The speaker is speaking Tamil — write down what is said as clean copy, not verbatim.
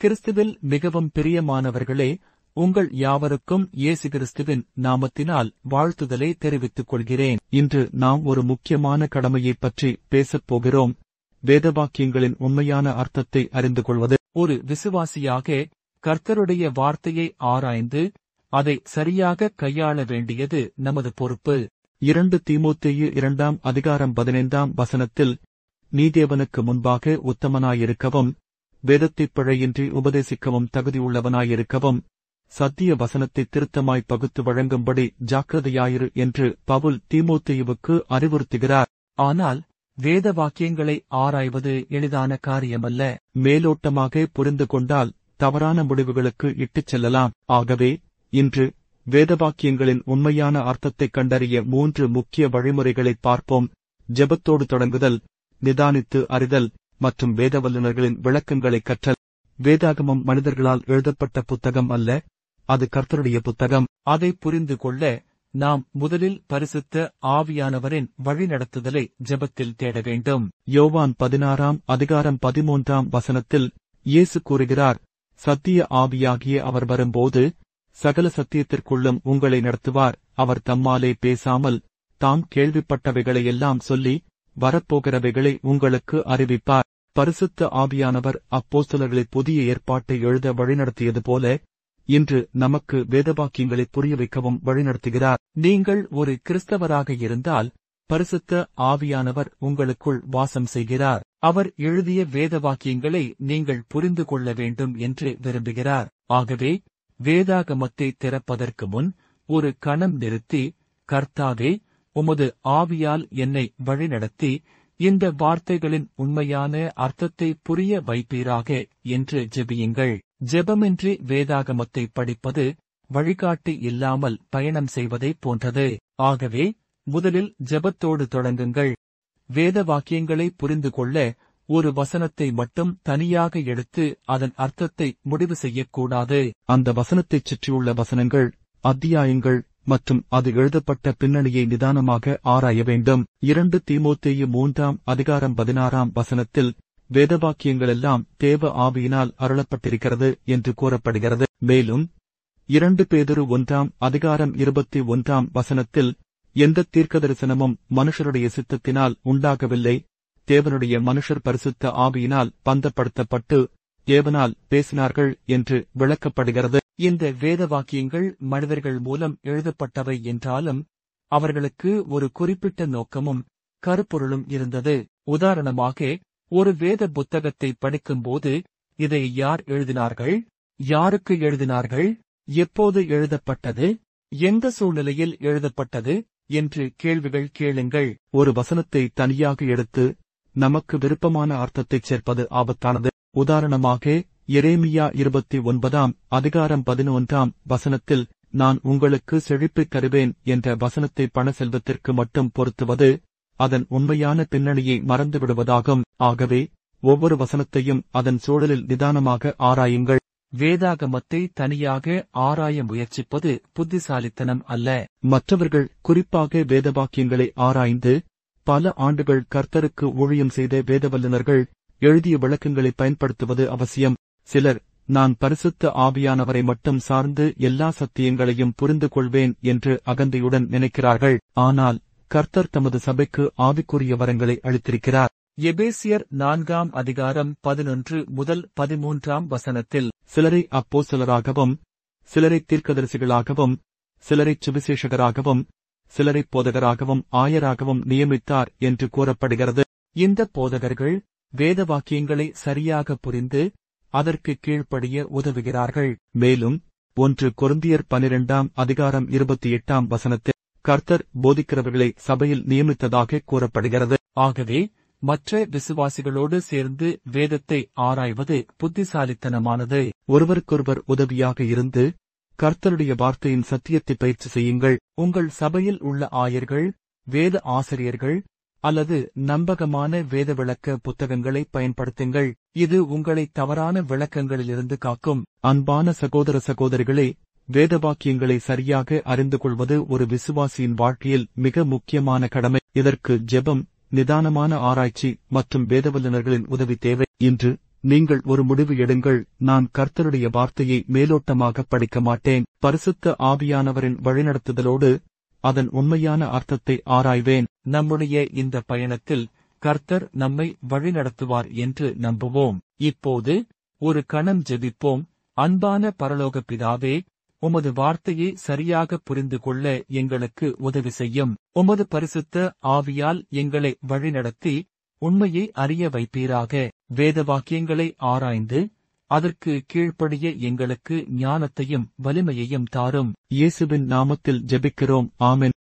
கிறிஸ்துவில் மிகவும் பிரியமானவர்களே, உங்கள் யாவருக்கும் இயேசு கிறிஸ்துவின் நாமத்தினால் வாழ்த்துதலை தெரிவித்துக் கொள்கிறேன். இன்று நாம் ஒரு முக்கியமான கடமையைப் பற்றி பேசப் போகிறோம். வேதவாக்கியங்களின் உண்மையான அர்த்தத்தை அறிந்து கொள்வது. ஒரு விசுவாசியாக கர்த்தருடைய வார்த்தையை ஆராய்ந்து அதை சரியாக கையாள வேண்டியது நமது பொறுப்பு. 2 தீமோத்தேயு 2:15 நீ தேவனுக்கு முன்பாக உத்தமனாயிருக்கவும், வேதத்தைப் பிழையின்றி உபதேசிக்கவும் தகுதியுள்ளவனாயிருக்கவும், சத்திய வசனத்தை திருத்தமாய் பகுத்து வழங்கும்படி ஜாக்கிரதையாயிரு என்று பவுல் தீமோத்தேயுவுக்கு அறிவுறுத்துகிறார். ஆனால் வேத வாக்கியங்களை ஆராய்வது எளிதான காரியமல்ல. மேலோட்டமாக புரிந்து கொண்டால் தவறான முடிவுகளுக்கு இட்டுச் செல்லலாம். ஆகவே இன்று வேதவாக்கியங்களின் உண்மையான அர்த்தத்தைக் கண்டறிய 3 முக்கிய வழிமுறைகளைப் பார்ப்போம். ஜெபத்தோடு தொடங்குதல், நிதானித்து அறிதல் மற்றும் வேதவல்லுநர்களின் விளக்கங்களைக் கற்றல். வேதாகமம் மனிதர்களால் எழுதப்பட்ட புத்தகம் அல்ல, அது கர்த்தருடைய புத்தகம். அதை புரிந்து கொள்ள நாம் முதலில் பரிசுத்த ஆவியானவரின் வழிநடத்துதலை ஜெபத்தில் தேட வேண்டும். யோவான் 16:13 இயேசு கூறுகிறார், சத்திய ஆவியாகிய அவர் வரும்போது சகல சத்தியத்திற்குள்ளும் உங்களை நடத்துவார். அவர் தம்மாலே பேசாமல் தாம் கேள்விப்பட்டவைகளையெல்லாம் சொல்லி வரப்போகிறவைகளை உங்களுக்கு அறிவிப்பார். பரிசுத்த ஆவியானவர் அப்போஸ்தலர்களை புதிய ஏற்பாட்டை எழுத வழிநடத்தியது போல இன்று நமக்கு வேதவாக்கியங்களை புரிய வைக்கவும் வழிநடத்துகிறார். நீங்கள் ஒரு கிறிஸ்தவராக இருந்தால் பரிசுத்த ஆவியானவர் உங்களுக்குள் வாசம் செய்கிறார். அவர் எழுதிய வேதவாக்கியங்களை நீங்கள் புரிந்து கொள்ள வேண்டும் என்று விரும்புகிறார். ஆகவே வேதாகமத்தை திறப்பதற்கு முன் ஒரு கணம் நிறுத்தி, கர்த்தாவே, உமது ஆவியால் என்னை வழிநடத்தி இந்த வார்த்தைகளின் உண்மையான அர்த்தத்தை புரிய வைப்பீராக என்று ஜெபியுங்கள். ஜெபமின்றி வேதாகமத்தை படிப்பது வழிகாட்டி இல்லாமல் பயணம் செய்வதைப் போன்றது. ஆகவே முதலில் ஜெபத்தோடு தொடங்குங்கள். வேத வாக்கியங்களை புரிந்து கொள்ள ஒரு வசனத்தை மட்டும் தனியாக எடுத்து அதன் அர்த்தத்தை முடிவு செய்யக்கூடாது. அந்த வசனத்தைச் சுற்றியுள்ள வசனங்கள், அத்தியாயங்கள் மற்றும் அது எழுதப்பட்ட பின்னணியை நிதானமாக ஆராய வேண்டும். 2 தீமோத்தேயு 3:16 வேதவாக்கியங்களெல்லாம் தேவ ஆவியினால் அருளப்பட்டிருக்கிறது என்று கூறப்படுகிறது. மேலும் 2 பேதுரு 1:21 எந்த தீர்க்கதரிசனமும் மனுஷருடைய சித்தத்தினால் உண்டாகவில்லை, தேவனுடைய மனுஷர் பரிசுத்த ஆவியினால் பந்தப்படுத்தப்பட்டு தேவனால் பேசினார்கள் என்று விளக்கப்படுகிறது. இந்த வேதவாக்கியங்கள் மனிதர்கள் மூலம் எழுதப்பட்டவை என்றாலும் அவர்களுக்கு ஒரு குறிப்பிட்ட நோக்கமும் கருப்பொருளும் இருந்தது. உதாரணமாக, ஒரு வேத புத்தகத்தை படிக்கும்போது இதை யார் எழுதினார்கள், யாருக்கு எழுதினார்கள், எப்போது எழுதப்பட்டது, எந்த சூழ்நிலையில் எழுதப்பட்டது என்று கேள்விகள் கேளுங்கள். ஒரு வசனத்தை தனியாக எடுத்து நமக்கு விருப்பமான அர்த்தத்தைச் சேர்ப்பது ஆபத்தானது. உதாரணமாக, எரேமியா 29:11 நான் உங்களுக்கு செழிப்பைத் தருவேன் என்ற வசனத்தை பண செல்வத்திற்கு மட்டும் பொருத்துவது அதன் உண்மையான பின்னணியை மறந்துவிடுவதாகும். ஆகவே ஒவ்வொரு வசனத்தையும் அதன் சூழலில் நிதானமாக ஆராயுங்கள். வேதாகமத்தை தனியாக ஆராய முயற்சிப்பது புத்திசாலித்தனம் அல்ல. மற்றவர்கள், குறிப்பாக வேதவாக்கியங்களை ஆராய்ந்து பல ஆண்டுகள் கர்த்தருக்கு ஊழியம் செய்த வேதவல்லுநர்கள் எழுதிய விளக்கங்களை பயன்படுத்துவது அவசியம். சிலர், நான் பரிசுத்த ஆவியானவரை மட்டும் சார்ந்து எல்லா சத்தியங்களையும் புரிந்து கொள்வேன் என்று அகந்தையுடன் நினைக்கிறார்கள். ஆனால் கர்த்தர் தமது சபைக்கு ஆவிக்குரிய வரங்களை அளித்திருக்கிறார். எபேசியர் 4:11-13 சிலரை அப்போஸ்தலராகவும், சிலரை தீர்க்கதரிசிகளாகவும், சிலரை சுவிசேஷகராகவும், சிலரை போதகராகவும் ஆயராகவும் நியமித்தார் என்று கூறப்படுகிறது. இந்த போதகர்கள் வேதவாக்கியங்களை சரியாக புரிந்து அதற்கு கீழ்ப்படிய உதவுகிறார்கள். மேலும் 1 கொரிந்தியர் 12:28 கர்த்தர் போதிக்கிறவர்களை சபையில் நியமித்ததாக கூறப்படுகிறது. ஆகவே மற்ற விசுவாசிகளோடு சேர்ந்து வேதத்தை ஆராய்வது புத்திசாலித்தனமானது. ஒருவருக்கொருவர் உதவியாக இருந்து கர்த்தருடைய வார்த்தையின் சத்தியத்தை பயிற்சி செய்யுங்கள். உங்கள் சபையில் உள்ள ஆயர்கள், வேத ஆசிரியர்கள் அல்லது நம்பகமான வேத விளக்க புத்தகங்களை பயன்படுத்துங்கள். இது உங்களை தவறான விளக்கங்களிலிருந்து காக்கும். அன்பான சகோதர சகோதரிகளே, வேதவாக்கியங்களை சரியாக அறிந்து கொள்வது ஒரு விசுவாசியின் வாழ்க்கையில் மிக முக்கியமான கடமை. இதற்கு ஜெபம், நிதானமான ஆராய்ச்சி மற்றும் வேதவல்லுநர்களின் உதவி தேவை. இன்று நீங்கள் ஒரு முடிவு எடுங்கள். நான் கர்த்தருடைய வார்த்தையை மேலோட்டமாக படிக்க மாட்டேன். பரிசுத்த ஆவியானவரின் வழிநடத்துதலோடு அதன் உண்மையான அர்த்தத்தை ஆராய்வேன். நம்முடைய இந்த பயணத்தில் கர்த்தர் நம்மை வழிநடத்துவார் என்று நம்புவோம். இப்போது ஒரு கணம் ஜெபிப்போம். அன்பான பரலோக பிதாவே, உமது வார்த்தையை சரியாக புரிந்து கொள்ள எங்களுக்கு உதவி செய்யும். உமது பரிசுத்த ஆவியால் எங்களை வழிநடத்தி உண்மையை அறிய வைப்பீராக. வேத வாக்கியங்களை ஆராய்ந்து அதற்கு கீழ்ப்படிய எங்களுக்கு ஞானத்தையும் வலிமையையும் தாரும். இயேசுவின் நாமத்தில் ஜெபிக்கிறோம். ஆமென்.